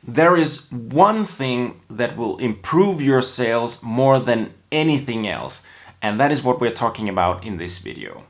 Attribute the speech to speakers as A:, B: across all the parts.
A: There is one thing that will improve your sales more than anything else, and that is what we're talking about in this video.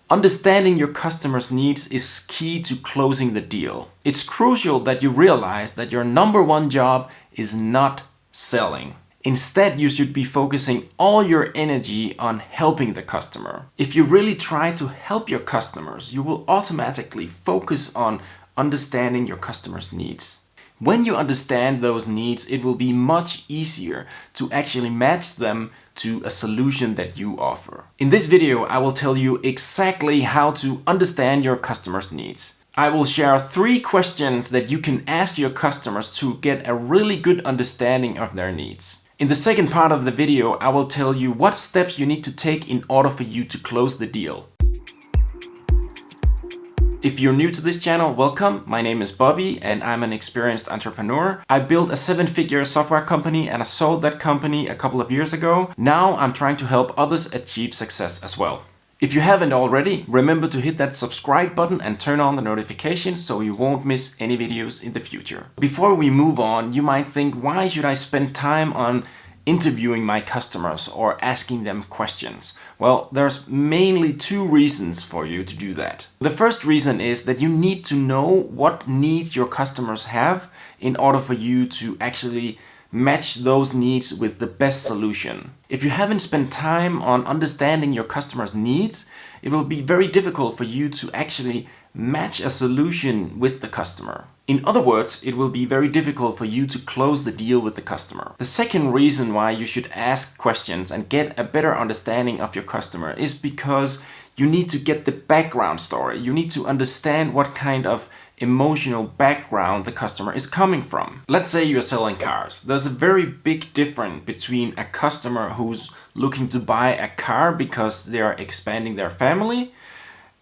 A: Understanding your customers' needs is key to closing the deal. It's crucial that you realize that your number one job is not selling. Instead, you should be focusing all your energy on helping the customer. If you really try to help your customers, you will automatically focus on understanding your customers' needs. When you understand those needs, it will be much easier to actually match them to a solution that you offer. In this video, I will tell you exactly how to understand your customers' needs. I will share 3 questions that you can ask your customers to get a really good understanding of their needs. In the second part of the video, I will tell you what steps you need to take in order for you to close the deal. If you're new to this channel, welcome. My name is Bobby and I'm an experienced entrepreneur. I built a 7-figure software company and I sold that company a couple of years ago. Now I'm trying to help others achieve success as well. If you haven't already, remember to hit that subscribe button and turn on the notifications so you won't miss any videos in the future. Before we move on, you might think, why should I spend time on interviewing my customers or asking them questions? Well, there's mainly 2 reasons for you to do that. The first reason is that you need to know what needs your customers have in order for you to actually match those needs with the best solution. If you haven't spent time on understanding your customers' needs, it will be very difficult for you to actually match a solution with the customer. In other words, it will be very difficult for you to close the deal with the customer. The second reason why you should ask questions and get a better understanding of your customer is because you need to get the background story. You need to understand what kind of emotional background the customer is coming from. Let's say you're selling cars. There's a very big difference between a customer who's looking to buy a car because they are expanding their family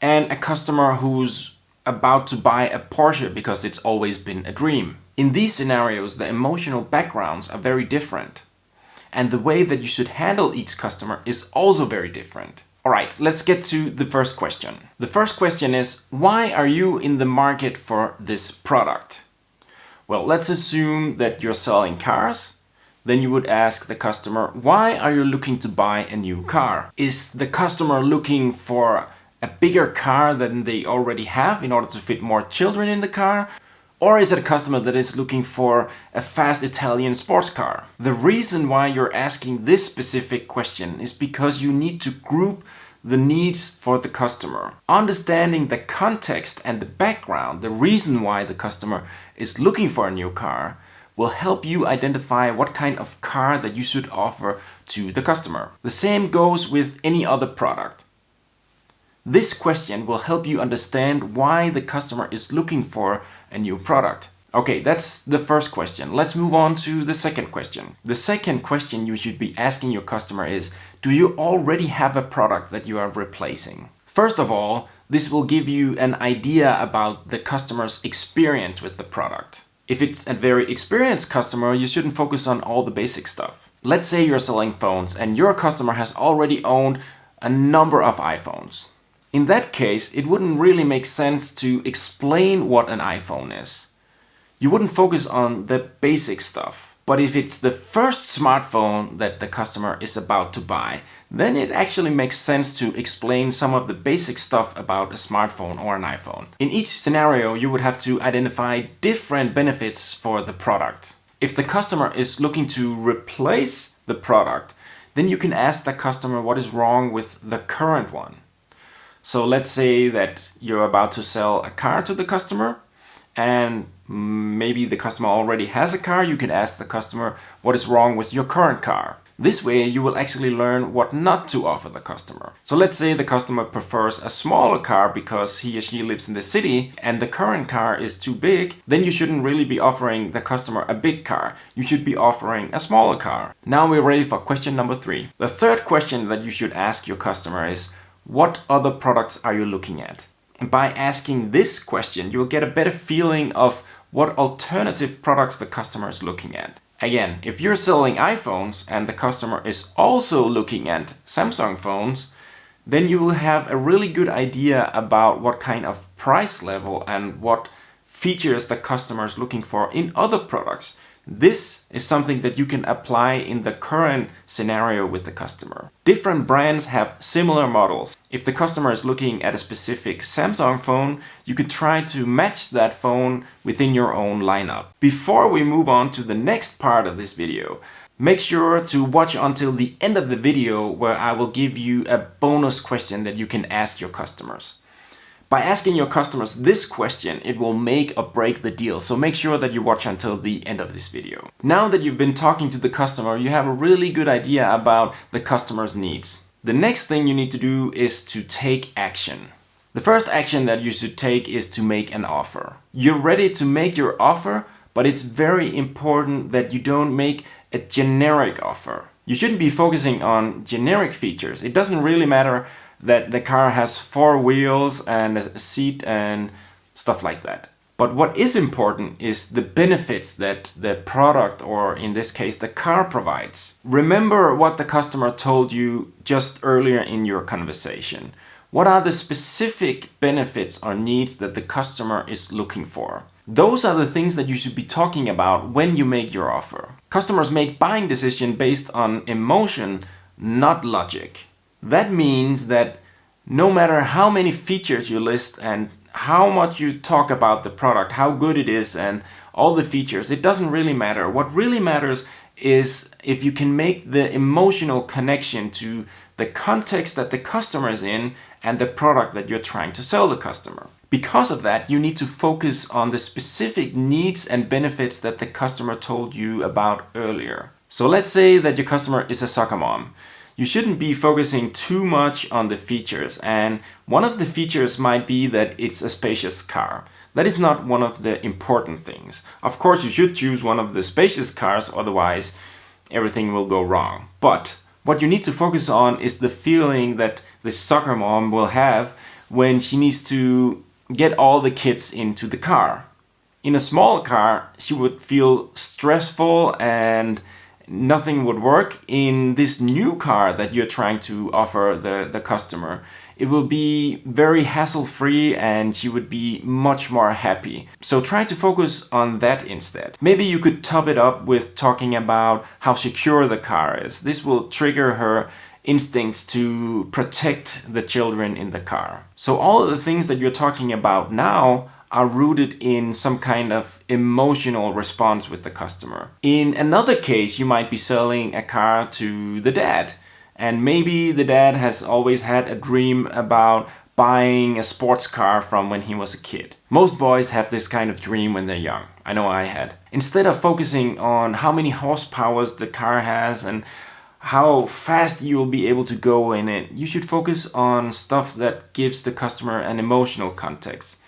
A: and a customer who's about to buy a Porsche because it's always been a dream. In these scenarios, the emotional backgrounds are very different. And the way that you should handle each customer is also very different. Alright, let's get to the first question. The first question is, why are you in the market for this product? Well, let's assume that you're selling cars. Then you would ask the customer, why are you looking to buy a new car? Is the customer looking for a bigger car than they already have in order to fit more children in the car? Or is it a customer that is looking for a fast Italian sports car? The reason why you're asking this specific question is because you need to group the needs for the customer. Understanding the context and the background, the reason why the customer is looking for a new car, will help you identify what kind of car that you should offer to the customer. The same goes with any other product. This question will help you understand why the customer is looking for a new product. Okay, that's the first question. Let's move on to the second question. The second question you should be asking your customer is, do you already have a product that you are replacing? First of all, this will give you an idea about the customer's experience with the product. If it's a very experienced customer, you shouldn't focus on all the basic stuff. Let's say you're selling phones and your customer has already owned a number of iPhones. In that case, it wouldn't really make sense to explain what an iPhone is. You wouldn't focus on the basic stuff. But if it's the first smartphone that the customer is about to buy, then it actually makes sense to explain some of the basic stuff about a smartphone or an iPhone. In each scenario, you would have to identify different benefits for the product. If the customer is looking to replace the product, then you can ask the customer what is wrong with the current one. So let's say that you're about to sell a car to the customer and maybe the customer already has a car. You can ask the customer what is wrong with your current car. This way you will actually learn what not to offer the customer. So let's say the customer prefers a smaller car because he or she lives in the city and the current car is too big, then you shouldn't really be offering the customer a big car. You should be offering a smaller car. Now we're ready for question number 3. The third question that you should ask your customer is, what other products are you looking at? And by asking this question, you will get a better feeling of what alternative products the customer is looking at. Again, if you're selling iPhones and the customer is also looking at Samsung phones, then you will have a really good idea about what kind of price level and what features the customer is looking for in other products. This is something that you can apply in the current scenario with the customer. Different brands have similar models. If the customer is looking at a specific Samsung phone, you could try to match that phone within your own lineup. Before we move on to the next part of this video, make sure to watch until the end of the video where I will give you a bonus question that you can ask your customers. By asking your customers this question, it will make or break the deal. So make sure that you watch until the end of this video. Now that you've been talking to the customer, you have a really good idea about the customer's needs. The next thing you need to do is to take action. The first action that you should take is to make an offer. You're ready to make your offer, but it's very important that you don't make a generic offer. You shouldn't be focusing on generic features. It doesn't really matter that the car has 4 wheels and a seat and stuff like that. But what is important is the benefits that the product, or in this case the car, provides. Remember what the customer told you just earlier in your conversation. What are the specific benefits or needs that the customer is looking for? Those are the things that you should be talking about when you make your offer. Customers make buying decisions based on emotion, not logic. That means that no matter how many features you list and how much you talk about the product, how good it is and all the features, it doesn't really matter. What really matters is if you can make the emotional connection to the context that the customer is in and the product that you're trying to sell the customer. Because of that, you need to focus on the specific needs and benefits that the customer told you about earlier. So let's say that your customer is a soccer mom. You shouldn't be focusing too much on the features, and one of the features might be that it's a spacious car. That is not one of the important things. Of course, you should choose one of the spacious cars, otherwise everything will go wrong. But what you need to focus on is the feeling that the soccer mom will have when she needs to get all the kids into the car. In a small car, she would feel stressful and nothing would work. In this new car that you're trying to offer the customer, it will be very hassle-free and she would be much more happy. So try to focus on that instead. Maybe you could top it up with talking about how secure the car is. This will trigger her instincts to protect the children in the car. So all of the things that you're talking about now are rooted in some kind of emotional response with the customer. In another case, you might be selling a car to the dad, and maybe the dad has always had a dream about buying a sports car from when he was a kid. Most boys have this kind of dream when they're young. I know I had. Instead of focusing on how many horsepowers the car has and how fast you will be able to go in it, you should focus on stuff that gives the customer an emotional context.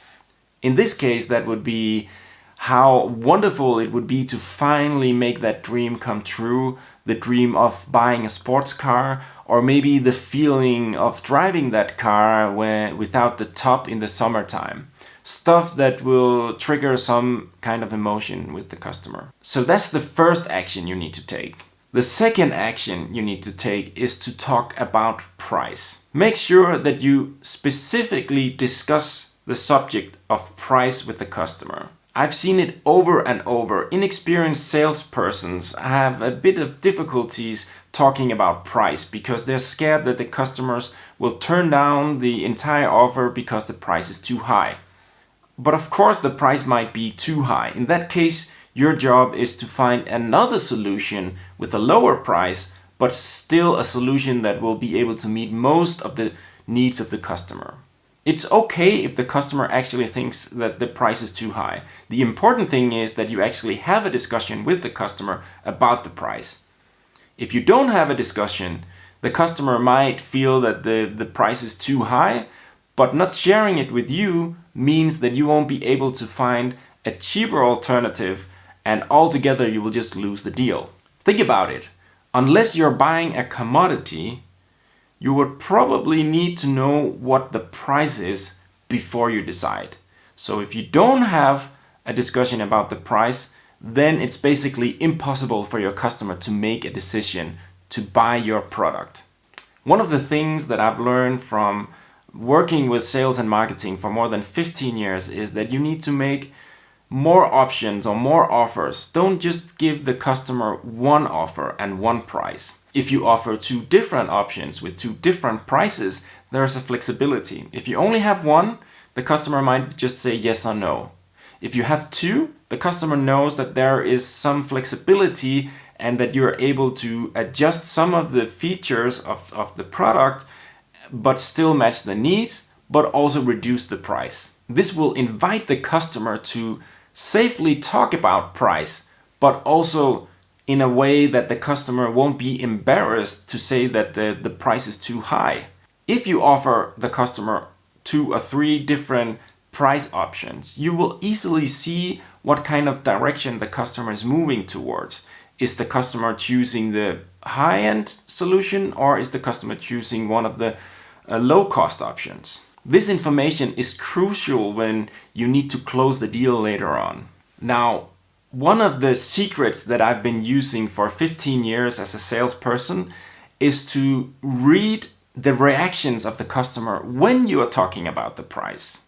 A: In this case, that would be how wonderful it would be to finally make that dream come true, the dream of buying a sports car, or maybe the feeling of driving that car without the top in the summertime. Stuff that will trigger some kind of emotion with the customer. So that's the first action you need to take. The second action you need to take is to talk about price. Make sure that you specifically discuss the subject of price with the customer. I've seen it over and over. Inexperienced salespersons have a bit of difficulties talking about price because they're scared that the customers will turn down the entire offer because the price is too high. But of course the price might be too high. In that case, your job is to find another solution with a lower price, but still a solution that will be able to meet most of the needs of the customer. It's okay if the customer actually thinks that the price is too high. The important thing is that you actually have a discussion with the customer about the price. If you don't have a discussion, the customer might feel that the price is too high, but not sharing it with you means that you won't be able to find a cheaper alternative, and altogether you will just lose the deal. Think about it. Unless you're buying a commodity, you would probably need to know what the price is before you decide. So if you don't have a discussion about the price, then it's basically impossible for your customer to make a decision to buy your product. One of the things that I've learned from working with sales and marketing for more than 15 years is that you need to make more options or more offers. Don't just give the customer one offer and one price. If you offer two different options with two different prices, there's a flexibility. If you only have one, the customer might just say yes or no. If you have two, the customer knows that there is some flexibility and that you're able to adjust some of the features of the product, but still match the needs, but also reduce the price. This will invite the customer to safely talk about price, but also in a way that the customer won't be embarrassed to say that the price is too high. If you offer the customer 2 or 3 different price options, you will easily see what kind of direction the customer is moving towards. Is the customer choosing the high-end solution, or is the customer choosing one of the low-cost options? This information is crucial when you need to close the deal later on. Now, one of the secrets that I've been using for 15 years as a salesperson is to read the reactions of the customer when you are talking about the price.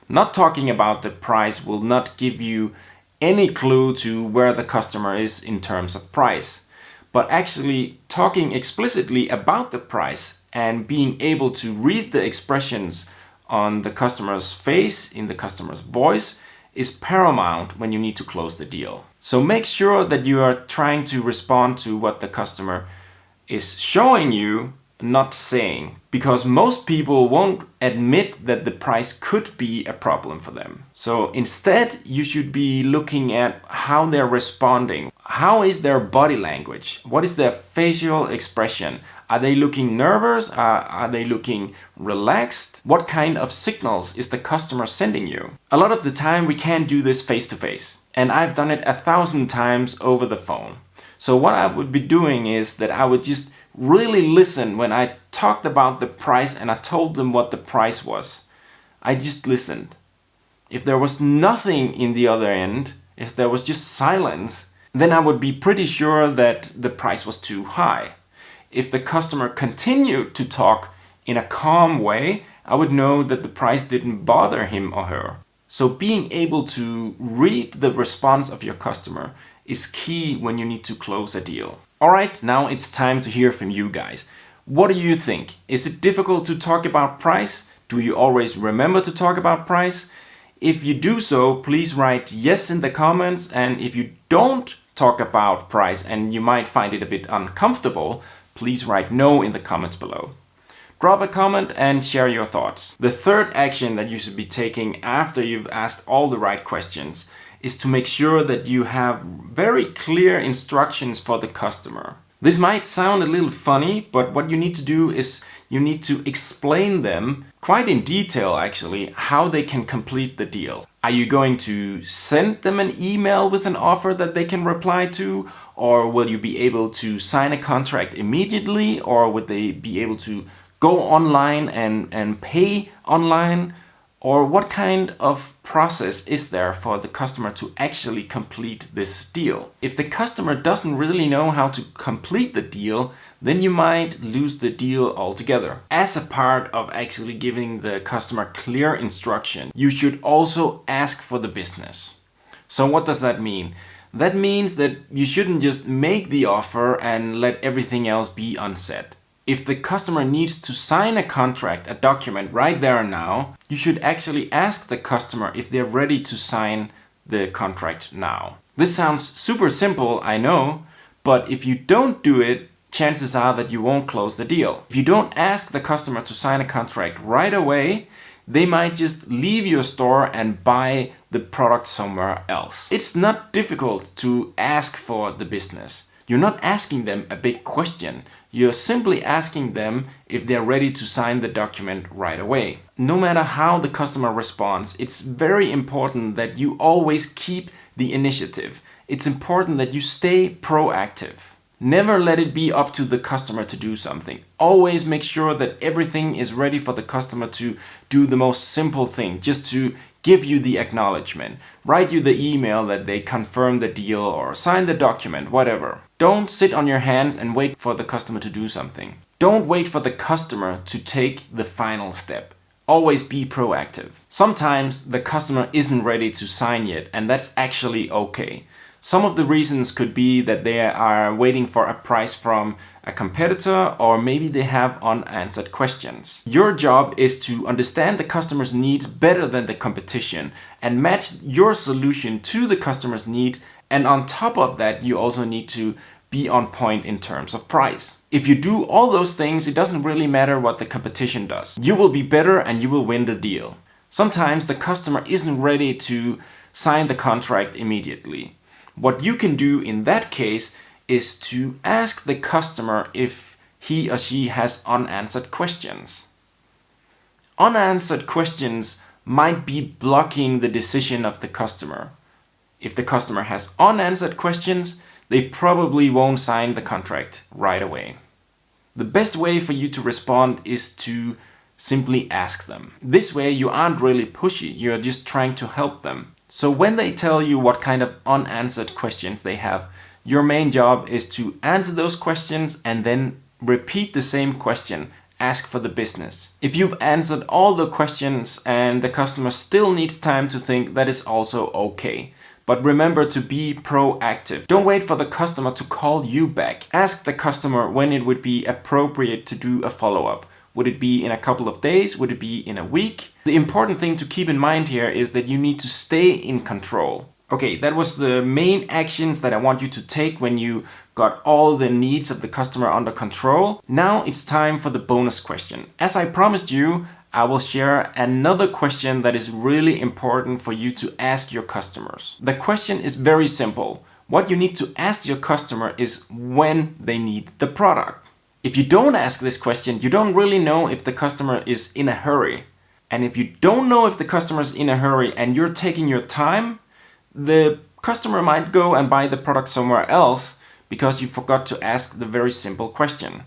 A: Not talking about the price will not give you any clue to where the customer is in terms of price, but actually talking explicitly about the price and being able to read the expressions on the customer's face, in the customer's voice, is paramount when you need to close the deal. So make sure that you are trying to respond to what the customer is showing you, not saying, because most people won't admit that the price could be a problem for them. So instead, you should be looking at how they're responding. How is their body language? What is their facial expression? Are they looking nervous? Are they looking relaxed? What kind of signals is the customer sending you? A lot of the time we can't do this face to face, and I've done it 1,000 times over the phone. So what I would be doing is that I would just really listen when I talked about the price and I told them what the price was. I just listened. If there was nothing in the other end, if there was just silence, then I would be pretty sure that the price was too high. If the customer continued to talk in a calm way, I would know that the price didn't bother him or her. So being able to read the response of your customer is key when you need to close a deal. Alright, now it's time to hear from you guys. What do you think? Is it difficult to talk about price? Do you always remember to talk about price? If you do so, please write yes in the comments, and if you don't talk about price and you might find it a bit uncomfortable, please write no in the comments below. Drop a comment and share your thoughts. The third action that you should be taking after you've asked all the right questions is to make sure that you have very clear instructions for the customer. This might sound a little funny, but what you need to do is you need to explain them quite in detail actually how they can complete the deal. Are you going to send them an email with an offer that they can reply to? Or will you be able to sign a contract immediately? Or would they be able to go online and pay online? Or what kind of process is there for the customer to actually complete this deal? If the customer doesn't really know how to complete the deal, then you might lose the deal altogether. As a part of actually giving the customer clear instruction, you should also ask for the business. So what does that mean? That means that you shouldn't just make the offer and let everything else be unsaid. If the customer needs to sign a contract, a document right there and now, you should actually ask the customer if they're ready to sign the contract now. This sounds super simple, I know, but if you don't do it, chances are that you won't close the deal. If you don't ask the customer to sign a contract right away, they might just leave your store and buy the product somewhere else. It's not difficult to ask for the business. You're not asking them a big question. You're simply asking them if they're ready to sign the document right away. No matter how the customer responds, it's very important that you always keep the initiative. It's important that you stay proactive. Never let it be up to the customer to do something. Always make sure that everything is ready for the customer to do the most simple thing, just to give you the acknowledgement, write you the email that they confirm the deal or sign the document, whatever. Don't sit on your hands and wait for the customer to do something. Don't wait for the customer to take the final step. Always be proactive. Sometimes the customer isn't ready to sign yet, and that's actually okay. Some of the reasons could be that they are waiting for a price from a competitor, or maybe they have unanswered questions. Your job is to understand the customer's needs better than the competition and match your solution to the customer's needs. And on top of that, you also need to be on point in terms of price. If you do all those things, it doesn't really matter what the competition does. You will be better and you will win the deal. Sometimes the customer isn't ready to sign the contract immediately. What you can do in that case is to ask the customer if he or she has unanswered questions. Unanswered questions might be blocking the decision of the customer. If the customer has unanswered questions, they probably won't sign the contract right away. The best way for you to respond is to simply ask them. This way you aren't really pushy, you're just trying to help them. So when they tell you what kind of unanswered questions they have, your main job is to answer those questions and then repeat the same question. Ask for the business. If you've answered all the questions and the customer still needs time to think, that is also okay. But remember to be proactive. Don't wait for the customer to call you back. Ask the customer when it would be appropriate to do a follow-up. Would it be in a couple of days? Would it be in a week? The important thing to keep in mind here is that you need to stay in control. Okay, that was the main actions that I want you to take when you got all the needs of the customer under control. Now it's time for the bonus question. As I promised you, I will share another question that is really important for you to ask your customers. The question is very simple. What you need to ask your customer is when they need the product. If you don't ask this question, you don't really know if the customer is in a hurry. And if you don't know if the customer is in a hurry and you're taking your time, the customer might go and buy the product somewhere else because you forgot to ask the very simple question.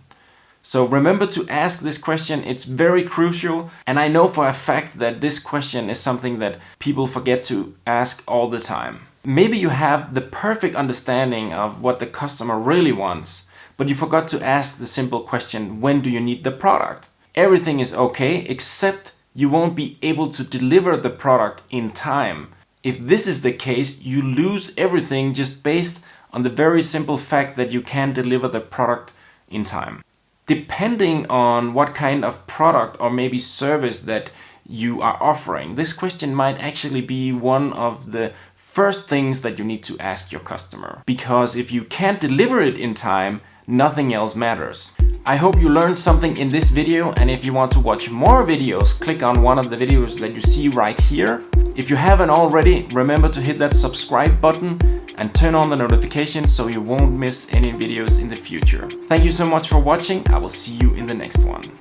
A: So remember to ask this question, it's very crucial, and I know for a fact that this question is something that people forget to ask all the time. Maybe you have the perfect understanding of what the customer really wants, but you forgot to ask the simple question, when do you need the product? Everything is okay, except you won't be able to deliver the product in time. If this is the case, you lose everything just based on the very simple fact that you can't deliver the product in time. Depending on what kind of product or maybe service that you are offering, this question might actually be one of the first things that you need to ask your customer. Because if you can't deliver it in time, nothing else matters. I hope you learned something in this video, and if you want to watch more videos, click on one of the videos that you see right here. If you haven't already, remember to hit that subscribe button and turn on the notifications so you won't miss any videos in the future. Thank you so much for watching. I will see you in the next one.